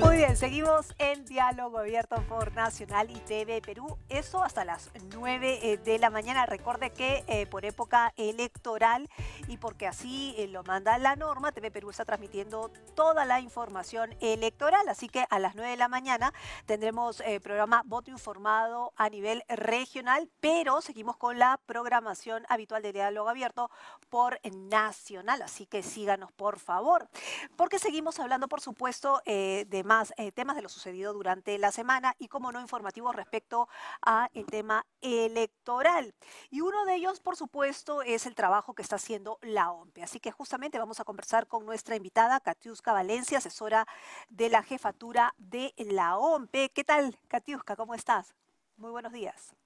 [SPEAKER 1] Muy bien, seguimos en Diálogo Abierto por Nacional y TV Perú. Eso hasta las 9 de la mañana. Recuerde que por época electoral y porque así lo manda la norma, TV Perú está transmitiendo toda la información electoral. Así que a las 9 de la mañana tendremos programa Voto Informado a nivel regional, pero seguimos con la programación habitual de Diálogo Abierto por Nacional. Así que síganos, por favor, porque seguimos hablando, por supuesto, de más temas de lo sucedido durante la semana y, como no, informativos respecto a el tema electoral. Y uno de ellos, por supuesto, es el trabajo que está haciendo la OMPE. Así que justamente vamos a conversar con nuestra invitada, Katiuska Valencia, asesora de la jefatura de la OMPE. ¿Qué tal, Katiuska? ¿Cómo estás? Muy buenos días.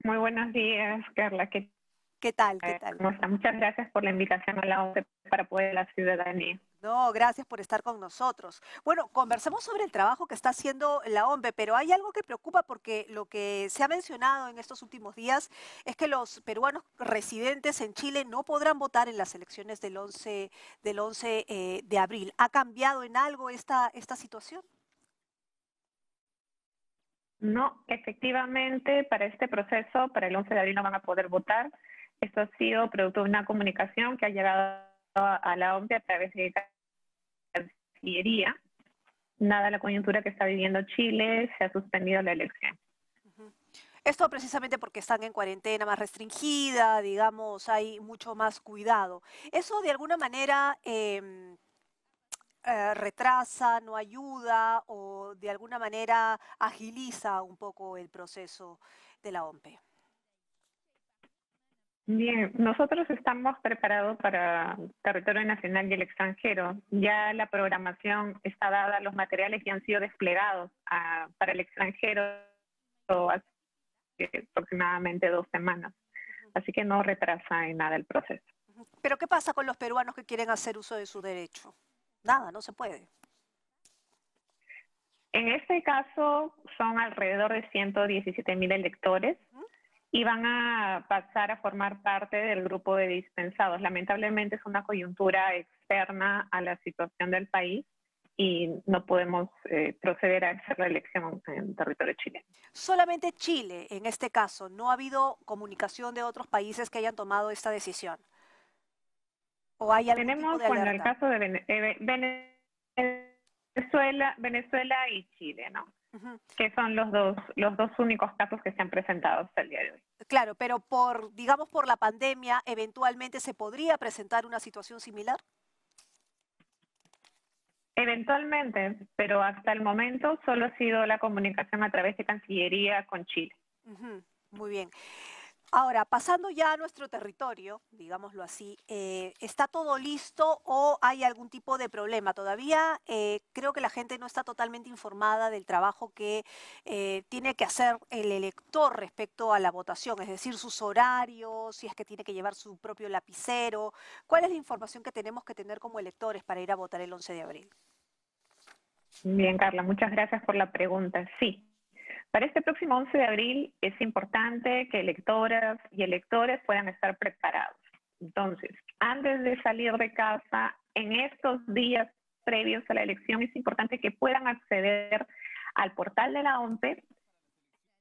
[SPEAKER 4] Muy buenos días, Carla.
[SPEAKER 1] ¿Qué tal? ¿Qué tal?
[SPEAKER 4] Muchas gracias por la invitación a la OMPE para poder la ciudadanía.
[SPEAKER 1] No, gracias por estar con nosotros. Bueno, conversemos sobre el trabajo que está haciendo la OMPE, pero hay algo que preocupa porque lo que se ha mencionado en estos últimos días es que los peruanos residentes en Chile no podrán votar en las elecciones del 11 de abril. ¿Ha cambiado en algo esta situación?
[SPEAKER 4] No, efectivamente, para este proceso, para el 11 de abril no van a poder votar. Esto ha sido producto de una comunicación que ha llegado a la OMPE a través de Cancillería. Nada la coyuntura que está viviendo Chile, se ha suspendido la elección.
[SPEAKER 1] Esto precisamente porque están en cuarentena más restringida, digamos, hay mucho más cuidado. ¿Eso de alguna manera retrasa, no ayuda o de alguna manera agiliza un poco el proceso de la OMPE?
[SPEAKER 4] Bien, nosotros estamos preparados para territorio nacional y el extranjero. Ya la programación está dada, los materiales ya han sido desplegados para el extranjero hace aproximadamente 2 semanas. Así que no retrasa en nada el proceso.
[SPEAKER 1] Pero ¿qué pasa con los peruanos que quieren hacer uso de su derecho? Nada, no se puede.
[SPEAKER 4] En este caso son alrededor de 117.000 electores. Y van a pasar a formar parte del grupo de dispensados. Lamentablemente es una coyuntura externa a la situación del país y no podemos proceder a hacer la elección en territorio chileno.
[SPEAKER 1] Solamente Chile, en este caso, ¿no ha habido comunicación de otros países que hayan tomado esta decisión? ¿O hay algún tipo de alerta?
[SPEAKER 4] El caso de Venezuela y Chile, ¿no? Que son los dos únicos casos que se han presentado hasta el día de hoy.
[SPEAKER 1] Claro, pero digamos por la pandemia, ¿eventualmente se podría presentar una situación similar?
[SPEAKER 4] Eventualmente, pero hasta el momento solo ha sido la comunicación a través de Cancillería con Chile.
[SPEAKER 1] Muy bien. Ahora, pasando ya a nuestro territorio, digámoslo así, ¿está todo listo o hay algún tipo de problema? Todavía creo que la gente no está totalmente informada del trabajo que tiene que hacer el elector respecto a la votación, es decir, sus horarios, si es que tiene que llevar su propio lapicero. ¿Cuál es la información que tenemos que tener como electores para ir a votar el 11 de abril?
[SPEAKER 4] Bien, Carla, muchas gracias por la pregunta. Sí, para este próximo 11 de abril es importante que electoras y electores puedan estar preparados. Entonces, antes de salir de casa, en estos días previos a la elección, es importante que puedan acceder al portal de la OMPE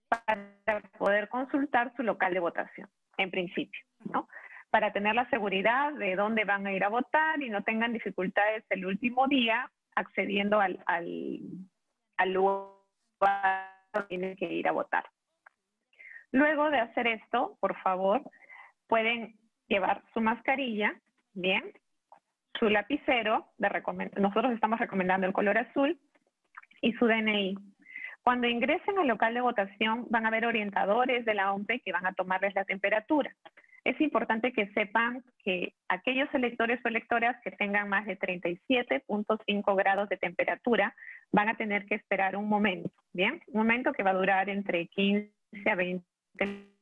[SPEAKER 4] para poder consultar su local de votación, en principio, ¿no? Para tener la seguridad de dónde van a ir a votar y no tengan dificultades el último día accediendo al lugar donde tienen que ir a votar. Luego de hacer esto, por favor, pueden llevar su mascarilla, bien, su lapicero, nosotros estamos recomendando el color azul, y su DNI. Cuando ingresen al local de votación van a haber orientadores de la OMPE que van a tomarles la temperatura. Es importante que sepan que aquellos electores o electoras que tengan más de 37.5 grados de temperatura van a tener que esperar un momento, ¿bien? Un momento que va a durar entre 15 a 20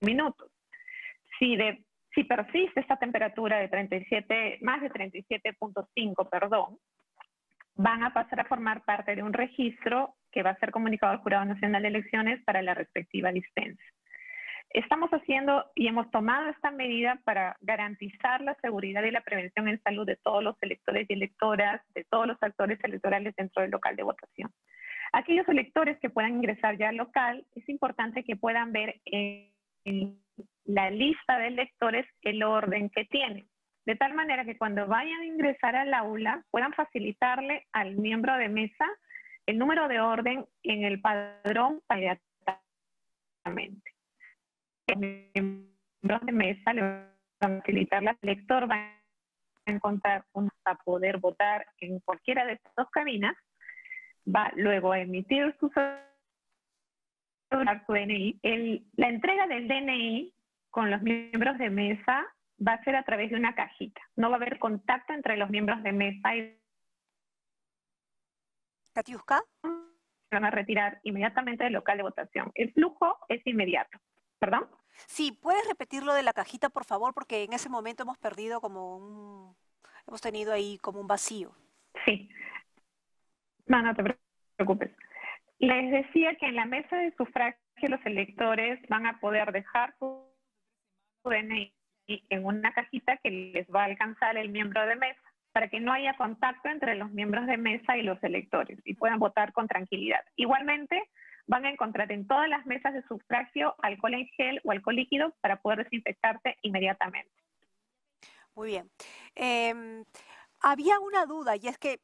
[SPEAKER 4] minutos. Si persiste esta temperatura de más de 37.5, perdón, van a pasar a formar parte de un registro que va a ser comunicado al Jurado Nacional de Elecciones para la respectiva dispensa. Estamos haciendo y hemos tomado esta medida para garantizar la seguridad y la prevención en salud de todos los electores y electoras, de todos los actores electorales dentro del local de votación. Aquellos electores que puedan ingresar ya al local, es importante que puedan ver en la lista de electores el orden que tienen, de tal manera que cuando vayan a ingresar al aula puedan facilitarle al miembro de mesa el número de orden en el padrón inmediatamente. Los miembros de mesa le van a facilitar al elector, van a encontrar a poder votar en cualquiera de estas dos cabinas, va luego a emitir su DNI. La entrega del DNI con los miembros de mesa va a ser a través de una cajita. No va a haber contacto entre los miembros de mesa y
[SPEAKER 1] Katiuska.
[SPEAKER 4] se van a retirar inmediatamente del local de votación. El flujo es inmediato. ¿Perdón?
[SPEAKER 1] Sí, ¿puedes repetirlo de la cajita, por favor? Porque en ese momento hemos perdido hemos tenido ahí como un vacío.
[SPEAKER 4] Sí. No te preocupes. Les decía que en la mesa de sufragio los electores van a poder dejar su DNI en una cajita que les va a alcanzar el miembro de mesa para que no haya contacto entre los miembros de mesa y los electores y puedan votar con tranquilidad. Igualmente, van a encontrar en todas las mesas de sufragio alcohol en gel o alcohol líquido para poder desinfectarse inmediatamente.
[SPEAKER 1] Muy bien. Había una duda y es que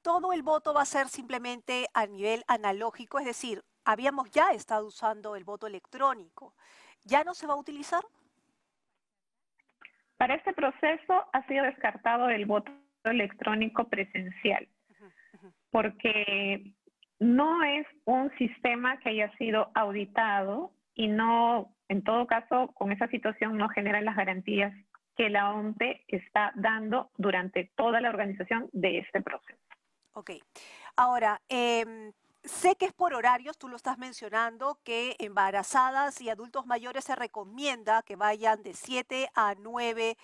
[SPEAKER 1] todo el voto va a ser simplemente a nivel analógico, es decir, habíamos ya estado usando el voto electrónico. ¿Ya no se va a utilizar?
[SPEAKER 4] Para este proceso ha sido descartado el voto electrónico presencial, porque no es un sistema que haya sido auditado y no, en todo caso, con esa situación no genera las garantías que la OMPE está dando durante toda la organización de este proceso.
[SPEAKER 1] Ok. Ahora, sé que es por horarios, tú lo estás mencionando, que embarazadas y adultos mayores se recomienda que vayan de 7 a 9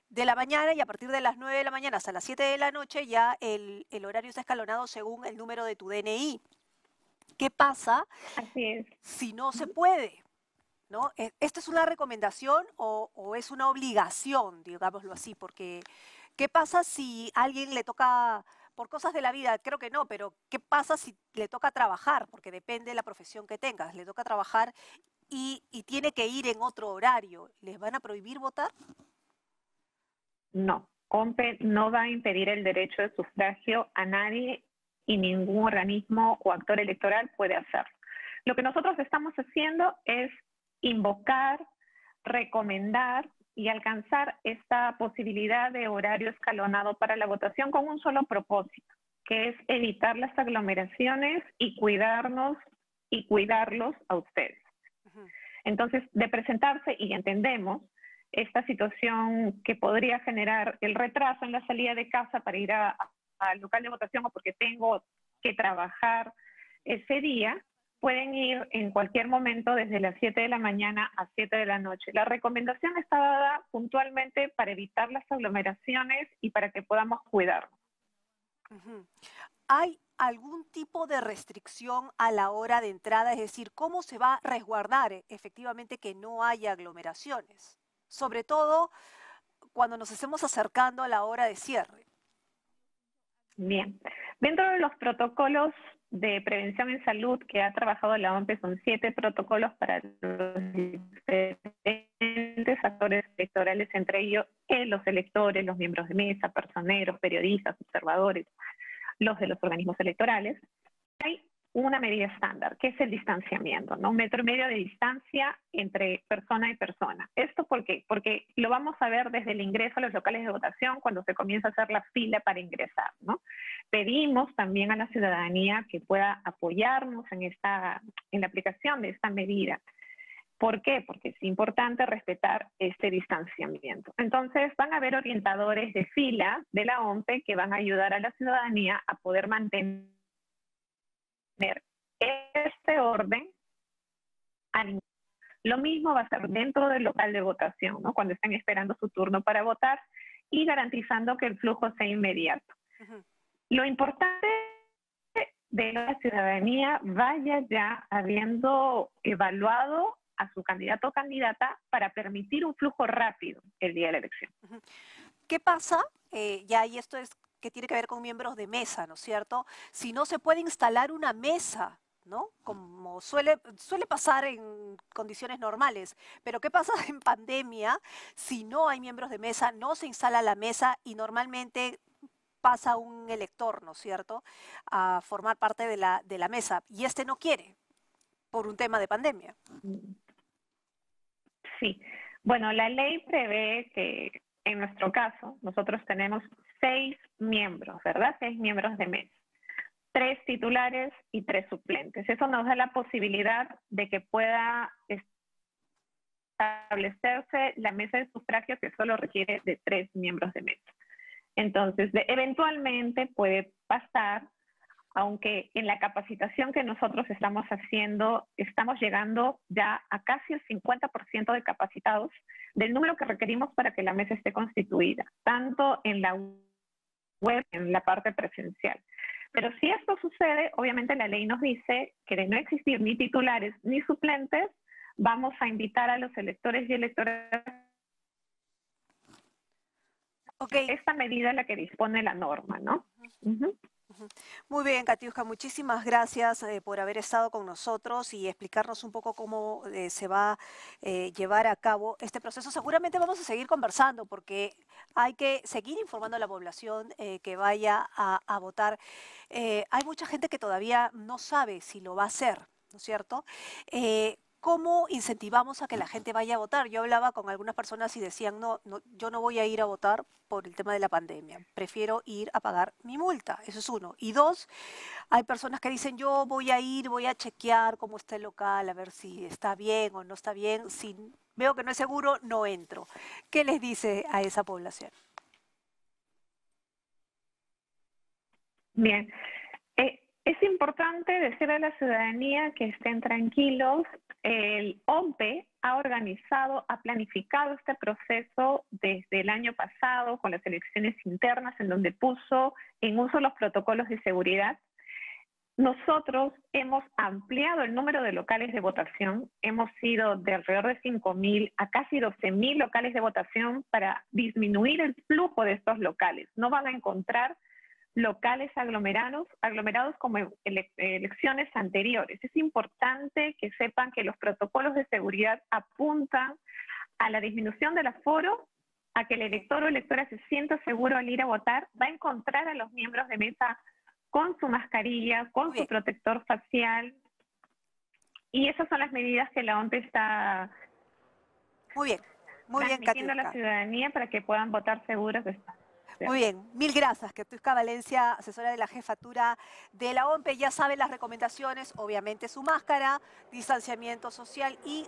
[SPEAKER 1] de la mañana y a partir de las 9 de la mañana hasta las 7 de la noche ya el horario está escalonado según el número de tu DNI. ¿Qué pasa si no se puede? ¿No? ¿Esto es una recomendación o es una obligación, digámoslo así? Porque ¿qué pasa si a alguien le toca, por cosas de la vida, creo que no, pero ¿qué pasa si le toca trabajar? Porque depende de la profesión que tengas, le toca trabajar y tiene que ir en otro horario. ¿Les van a prohibir votar?
[SPEAKER 4] No, OMPE no va a impedir el derecho de sufragio a nadie y ningún organismo o actor electoral puede hacerlo. Lo que nosotros estamos haciendo es invocar, recomendar y alcanzar esta posibilidad de horario escalonado para la votación con un solo propósito, que es evitar las aglomeraciones y cuidarnos y cuidarlos a ustedes. Entonces, de presentarse, y entendemos esta situación que podría generar el retraso en la salida de casa para ir al local de votación o porque tengo que trabajar ese día, pueden ir en cualquier momento desde las 7 de la mañana a 7 de la noche. La recomendación está dada puntualmente para evitar las aglomeraciones y para que podamos cuidarnos.
[SPEAKER 1] ¿Hay algún tipo de restricción a la hora de entrada? Es decir, ¿cómo se va a resguardar efectivamente que no haya aglomeraciones? Sobre todo cuando nos estemos acercando a la hora de cierre.
[SPEAKER 4] Bien, dentro de los protocolos de prevención en salud que ha trabajado la OMPE son 7 protocolos para los diferentes actores electorales, entre ellos los electores, los miembros de mesa, personeros, periodistas, observadores, los de los organismos electorales. Hay una medida estándar, que es el distanciamiento, ¿no? 1,5 metros de distancia entre persona y persona. ¿Esto por qué? Porque lo vamos a ver desde el ingreso a los locales de votación cuando se comienza a hacer la fila para ingresar, ¿no? Pedimos también a la ciudadanía que pueda apoyarnos en la aplicación de esta medida. ¿Por qué? Porque es importante respetar este distanciamiento. Entonces, van a haber orientadores de fila de la OMPE que van a ayudar a la ciudadanía a poder mantener este orden. Lo mismo va a ser dentro del local de votación, ¿no? Cuando estén esperando su turno para votar y garantizando que el flujo sea inmediato. Lo importante de la ciudadanía vaya ya habiendo evaluado a su candidato o candidata para permitir un flujo rápido el día de la elección.
[SPEAKER 1] ¿Qué pasa? Y esto es que tiene que ver con miembros de mesa, ¿no es cierto? Si no se puede instalar una mesa, ¿no? Como suele pasar en condiciones normales. Pero ¿qué pasa en pandemia? Si no hay miembros de mesa, no se instala la mesa y normalmente pasa un elector, ¿no es cierto?, a formar parte de la mesa. Y este no quiere, por un tema de pandemia.
[SPEAKER 4] Sí. Bueno, la ley prevé que en nuestro caso nosotros tenemos 6 miembros, ¿verdad? 6 miembros de mesa. 3 titulares y 3 suplentes. Eso nos da la posibilidad de que pueda establecerse la mesa de sufragio que solo requiere de 3 miembros de mesa. Entonces, eventualmente puede pasar, aunque en la capacitación que nosotros estamos haciendo, estamos llegando ya a casi el 50% de capacitados del número que requerimos para que la mesa esté constituida, tanto en la web, en la parte presencial. Pero si esto sucede, obviamente la ley nos dice que de no existir ni titulares ni suplentes, vamos a invitar a los electores y electoras.
[SPEAKER 1] Okay.
[SPEAKER 4] Esta medida es la que dispone la norma, ¿no?
[SPEAKER 1] Muy bien, Katiuska, muchísimas gracias por haber estado con nosotros y explicarnos un poco cómo se va a llevar a cabo este proceso. Seguramente vamos a seguir conversando porque hay que seguir informando a la población que vaya a votar. Hay mucha gente que todavía no sabe si lo va a hacer, ¿no es cierto? ¿Cómo incentivamos a que la gente vaya a votar? Yo hablaba con algunas personas y decían, no, yo no voy a ir a votar por el tema de la pandemia. Prefiero ir a pagar mi multa. Eso es uno. Y dos, hay personas que dicen, yo voy a ir, voy a chequear cómo está el local, a ver si está bien o no está bien. Si veo que no es seguro, no entro. ¿Qué les dice a esa población?
[SPEAKER 4] Bien. Es importante decirle a la ciudadanía que estén tranquilos. El OMPE ha organizado, ha planificado este proceso desde el año pasado con las elecciones internas, en donde puso en uso los protocolos de seguridad. Nosotros hemos ampliado el número de locales de votación. Hemos ido de alrededor de 5.000 a casi 12.000 locales de votación para disminuir el flujo de estos locales. No van a encontrar locales aglomerados como elecciones anteriores. Es importante que sepan que los protocolos de seguridad apuntan a la disminución del aforo, a que el elector o electora se sienta seguro al ir a votar, va a encontrar a los miembros de mesa con su mascarilla, con su protector facial, y esas son las medidas que la OMPE está transmitiendo a la ciudadanía para que puedan votar seguros.
[SPEAKER 1] Muy bien, mil gracias, Katiuska Valencia, asesora de la jefatura de la OMPE. Ya saben las recomendaciones, obviamente su máscara, distanciamiento social y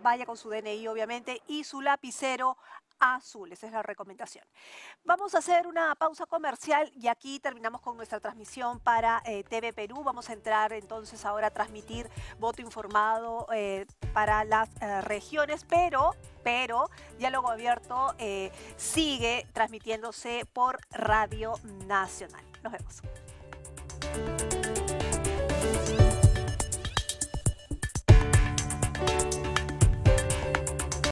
[SPEAKER 1] vaya con su DNI obviamente y su lapicero azul. Esa es la recomendación. Vamos a hacer una pausa comercial y aquí terminamos con nuestra transmisión para TV Perú. Vamos a entrar entonces ahora a transmitir voto informado para las regiones, pero Diálogo Abierto sigue transmitiéndose por Radio Nacional. Nos vemos.